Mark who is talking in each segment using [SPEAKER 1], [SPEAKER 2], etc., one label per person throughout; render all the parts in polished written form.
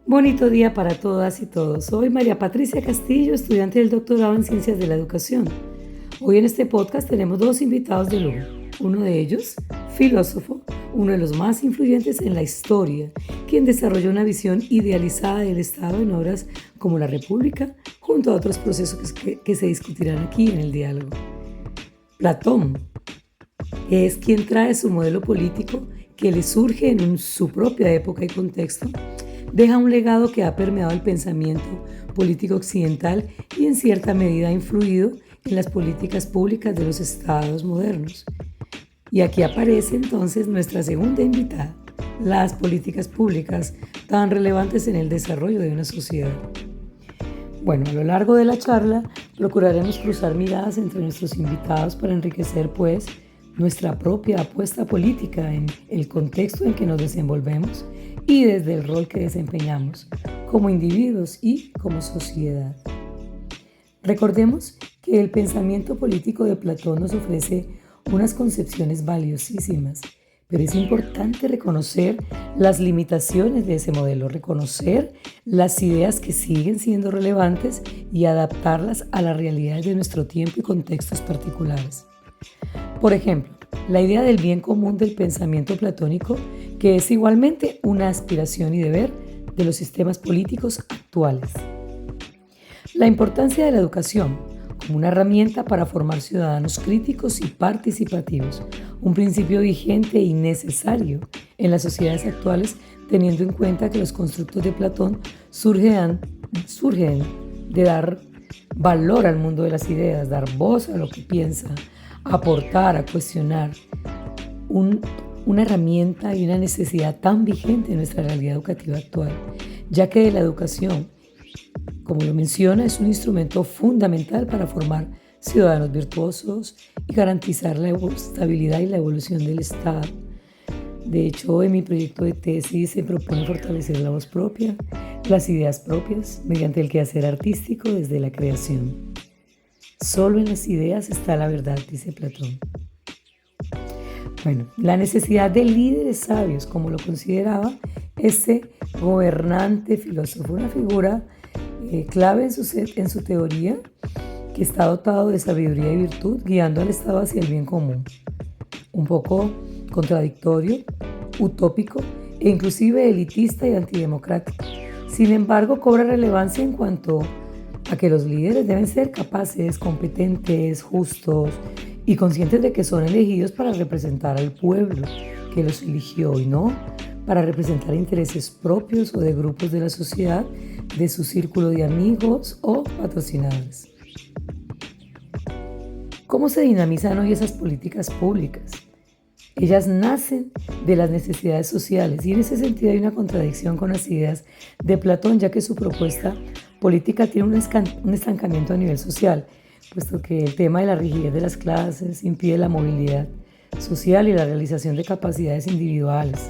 [SPEAKER 1] Bonito día para todas y todos. Soy María Patricia Castillo, estudiante del doctorado en Ciencias de la Educación. Hoy en este podcast tenemos dos invitados de lujo. Uno de ellos, filósofo, uno de los más influyentes en la historia, quien desarrolló una visión idealizada del Estado en obras como La República, junto a otros procesos que se discutirán aquí en el diálogo. Platón es quien trae su modelo político que le surge en su propia época y contexto. Deja un legado que ha permeado el pensamiento político occidental y en cierta medida ha influido en las políticas públicas de los estados modernos. Y aquí aparece entonces nuestra segunda invitada, las políticas públicas tan relevantes en el desarrollo de una sociedad. Bueno, a lo largo de la charla procuraremos cruzar miradas entre nuestros invitados para enriquecer pues nuestra propia apuesta política en el contexto en que nos desenvolvemos y desde el rol que desempeñamos como individuos y como sociedad. Recordemos que el pensamiento político de Platón nos ofrece unas concepciones valiosísimas, pero es importante reconocer las limitaciones de ese modelo, reconocer las ideas que siguen siendo relevantes y adaptarlas a las realidades de nuestro tiempo y contextos particulares. Por ejemplo, la idea del bien común del pensamiento platónico, que es igualmente una aspiración y deber de los sistemas políticos actuales. La importancia de la educación como una herramienta para formar ciudadanos críticos y participativos, un principio vigente y necesario en las sociedades actuales, teniendo en cuenta que los constructos de Platón surgen de dar valor al mundo de las ideas, dar voz a lo que piensa, aportar, a cuestionar, una herramienta y una necesidad tan vigente en nuestra realidad educativa actual, ya que la educación, como lo menciona, es un instrumento fundamental para formar ciudadanos virtuosos y garantizar la estabilidad y la evolución del Estado. De hecho, en mi proyecto de tesis se propone fortalecer la voz propia, las ideas propias, mediante el quehacer artístico desde la creación. Solo en las ideas está la verdad, dice Platón. Bueno, la necesidad de líderes sabios, como lo consideraba este gobernante filósofo, una figura clave en su teoría, que está dotado de sabiduría y virtud, guiando al Estado hacia el bien común. Un poco contradictorio, utópico e inclusive elitista y antidemocrático. Sin embargo, cobra relevancia en cuanto a que los líderes deben ser capaces, competentes, justos y conscientes de que son elegidos para representar al pueblo que los eligió y no para representar intereses propios o de grupos de la sociedad, de su círculo de amigos o patrocinadores. ¿Cómo se dinamizan hoy esas políticas públicas? Ellas nacen de las necesidades sociales y en ese sentido hay una contradicción con las ideas de Platón, ya que su propuesta política tiene un estancamiento a nivel social, puesto que el tema de la rigidez de las clases impide la movilidad social y la realización de capacidades individuales.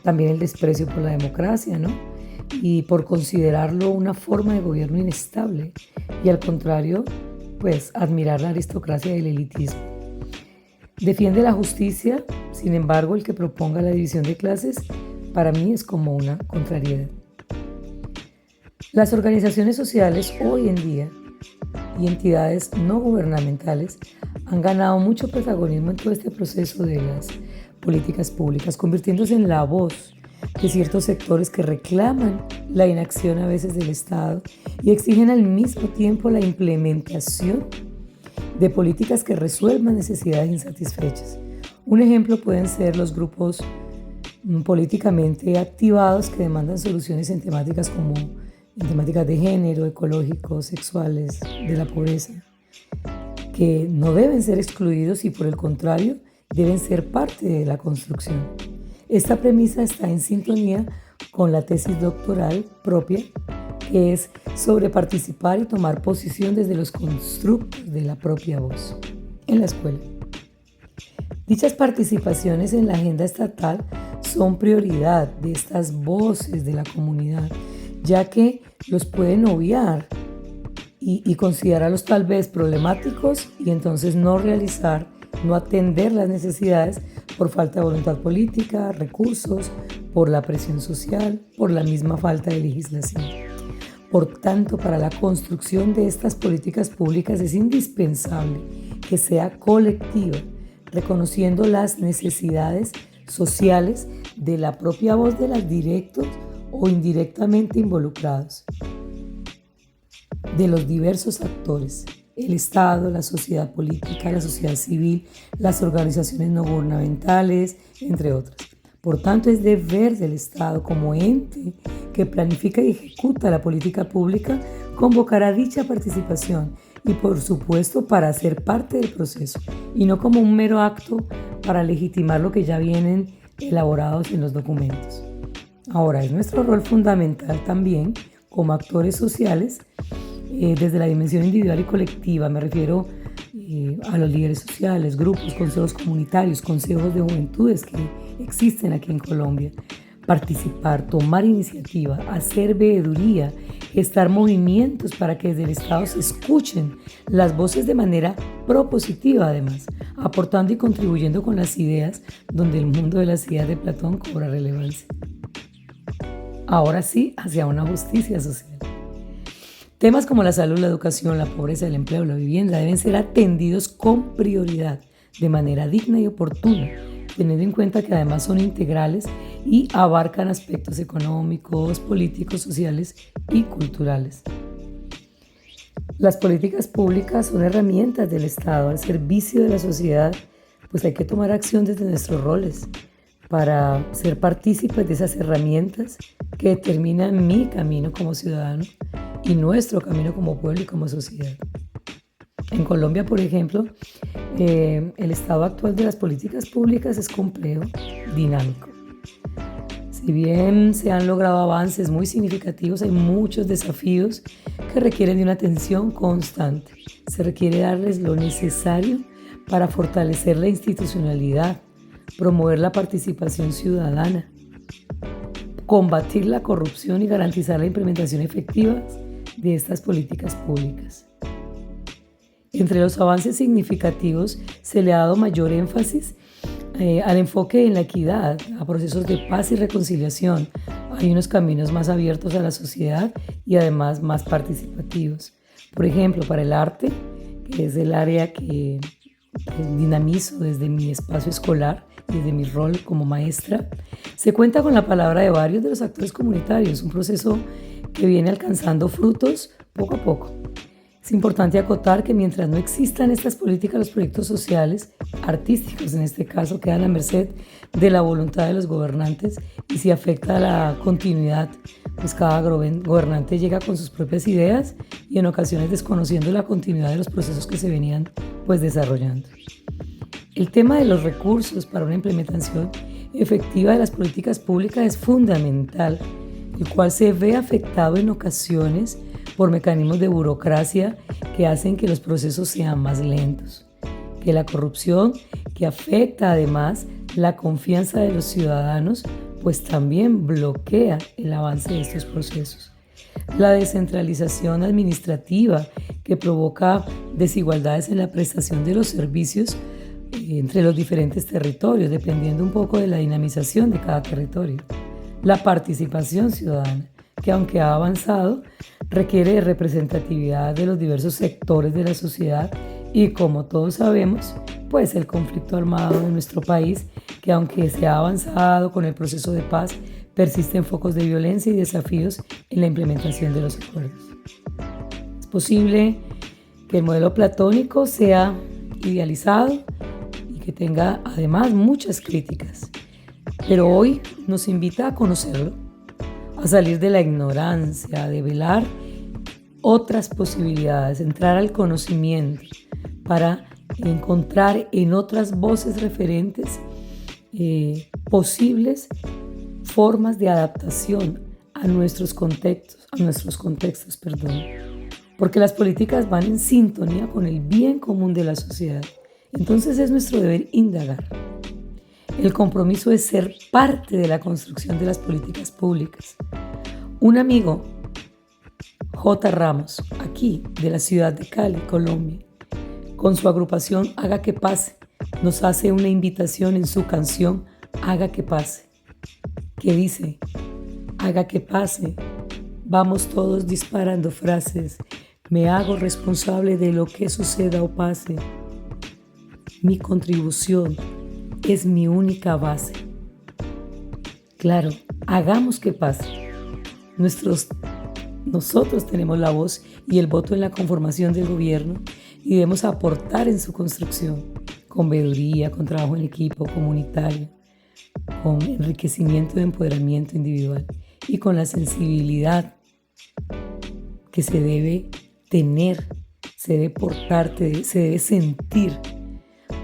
[SPEAKER 1] También el desprecio por la democracia, ¿no? Y por considerarlo una forma de gobierno inestable y al contrario, pues admirar la aristocracia y el elitismo. Defiende la justicia, sin embargo, el que proponga la división de clases para mí es como una contrariedad. Las organizaciones sociales hoy en día y entidades no gubernamentales han ganado mucho protagonismo en todo este proceso de las políticas públicas, convirtiéndose en la voz de ciertos sectores que reclaman la inacción a veces del Estado y exigen al mismo tiempo la implementación de políticas que resuelvan necesidades insatisfechas. Un ejemplo pueden ser los grupos políticamente activados que demandan soluciones en temáticas de género, ecológicos, sexuales, de la pobreza, que no deben ser excluidos y por el contrario deben ser parte de la construcción. Esta premisa está en sintonía con la tesis doctoral propia, que es sobre participar y tomar posición desde los constructos de la propia voz en la escuela. Dichas participaciones en la agenda estatal son prioridad de estas voces de la comunidad, ya que los pueden obviar y considerarlos tal vez problemáticos y entonces no atender las necesidades por falta de voluntad política, recursos por la presión social, por la misma falta de legislación. Por tanto, para la construcción de estas políticas públicas es indispensable que sea colectiva, reconociendo las necesidades sociales de la propia voz de los directos o indirectamente involucrados, de los diversos actores, el Estado, la sociedad política, la sociedad civil, las organizaciones no gubernamentales, entre otras. Por tanto, es deber del Estado como ente que planifica y ejecuta la política pública convocar a dicha participación y, por supuesto, para ser parte del proceso y no como un mero acto para legitimar lo que ya vienen elaborados en los documentos. Ahora, es nuestro rol fundamental también como actores sociales desde la dimensión individual y colectiva. Me refiero a los líderes sociales, grupos, consejos comunitarios, consejos de juventudes que existen aquí en Colombia. Participar, tomar iniciativa, hacer veeduría, gestar movimientos para que desde el Estado se escuchen las voces de manera propositiva, además, aportando y contribuyendo con las ideas donde el mundo de las ideas de Platón cobra relevancia. Ahora sí, hacia una justicia social. Temas como la salud, la educación, la pobreza, el empleo, la vivienda deben ser atendidos con prioridad, de manera digna y oportuna, teniendo en cuenta que además son integrales y abarcan aspectos económicos, políticos, sociales y culturales. Las políticas públicas son herramientas del Estado al servicio de la sociedad, pues hay que tomar acción desde nuestros roles para ser partícipes de esas herramientas que determinan mi camino como ciudadano y nuestro camino como pueblo y como sociedad. En Colombia, por ejemplo, el estado actual de las políticas públicas es complejo, dinámico. Si bien se han logrado avances muy significativos, hay muchos desafíos que requieren de una atención constante. Se requiere darles lo necesario para fortalecer la institucionalidad, promover la participación ciudadana, combatir la corrupción y garantizar la implementación efectiva de estas políticas públicas. Entre los avances significativos se le ha dado mayor énfasis al enfoque en la equidad, a procesos de paz y reconciliación. Hay unos caminos más abiertos a la sociedad y además más participativos. Por ejemplo, para el arte, que es el área que dinamizo desde mi espacio escolar y desde mi rol como maestra, se cuenta con la palabra de varios de los actores comunitarios, un proceso que viene alcanzando frutos poco a poco. Es importante acotar que mientras no existan estas políticas, los proyectos sociales, artísticos en este caso, quedan a merced de la voluntad de los gobernantes y si afecta a la continuidad, pues cada gobernante llega con sus propias ideas y en ocasiones desconociendo la continuidad de los procesos que se venían pues desarrollando. El tema de los recursos para una implementación efectiva de las políticas públicas es fundamental, el cual se ve afectado en ocasiones por mecanismos de burocracia que hacen que los procesos sean más lentos, que la corrupción, que afecta además la confianza de los ciudadanos, pues también bloquea el avance de estos procesos. La descentralización administrativa que provoca desigualdades en la prestación de los servicios entre los diferentes territorios, dependiendo un poco de la dinamización de cada territorio. La participación ciudadana, que aunque ha avanzado, requiere de representatividad de los diversos sectores de la sociedad y, como todos sabemos, pues el conflicto armado de nuestro país, que aunque se ha avanzado con el proceso de paz, persisten focos de violencia y desafíos en la implementación de los acuerdos. Es posible que el modelo platónico sea idealizado y que tenga además muchas críticas, pero hoy nos invita a conocerlo, a salir de la ignorancia, a develar otras posibilidades, entrar al conocimiento para encontrar en otras voces referentes posibles formas de adaptación a nuestros contextos, porque las políticas van en sintonía con el bien común de la sociedad. Entonces es nuestro deber indagar. El compromiso es ser parte de la construcción de las políticas públicas. Un amigo, J. Ramos, aquí de la ciudad de Cali, Colombia, con su agrupación Haga que Pase, nos hace una invitación en su canción Haga que Pase, que dice: haga que pase, vamos todos disparando frases, me hago responsable de lo que suceda o pase. Mi contribución es mi única base. Claro, hagamos que pase. Nosotros tenemos la voz y el voto en la conformación del gobierno y debemos aportar en su construcción, con veeduría, con trabajo en equipo, comunitario, con enriquecimiento y empoderamiento individual y con la sensibilidad que se debe tener, se debe portar, se debe sentir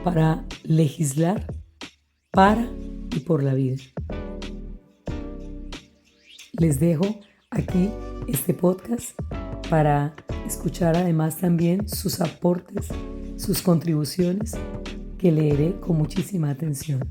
[SPEAKER 1] para legislar para y por la vida. Les dejo aquí este podcast para escuchar además también sus aportes, sus contribuciones que leeré con muchísima atención.